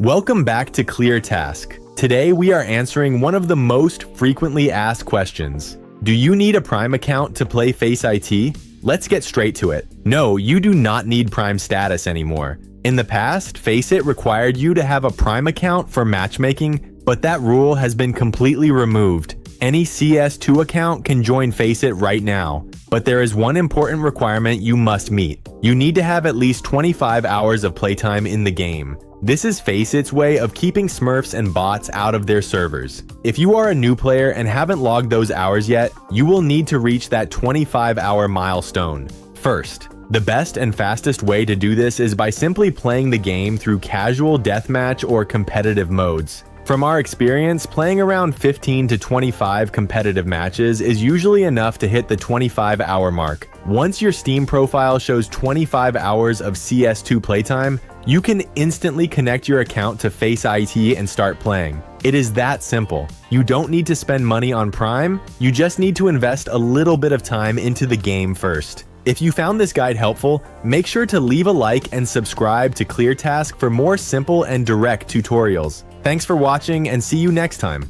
Welcome back to ClearTask. Today we are answering one of the most frequently asked questions. Do you need a Prime account to play Faceit? Let's get straight to it. No, you do not need Prime status anymore. In the past, Faceit required you to have a Prime account for matchmaking, but that rule has been completely removed. Any CS2 account can join Faceit right now, but there is one important requirement you must meet. You need to have at least 25 hours of playtime in the game. This is Faceit's way of keeping Smurfs and bots out of their servers. If you are a new player and haven't logged those hours yet, you will need to reach that 25-hour milestone. First, the best and fastest way to do this is by simply playing the game through casual deathmatch or competitive modes. From our experience, playing around 15 to 25 competitive matches is usually enough to hit the 25-hour mark. Once your Steam profile shows 25 hours of CS2 playtime, you can instantly connect your account to Faceit and start playing. It is that simple. You don't need to spend money on Prime, you just need to invest a little bit of time into the game first. If you found this guide helpful, make sure to leave a like and subscribe to ClearTask for more simple and direct tutorials. Thanks for watching and see you next time.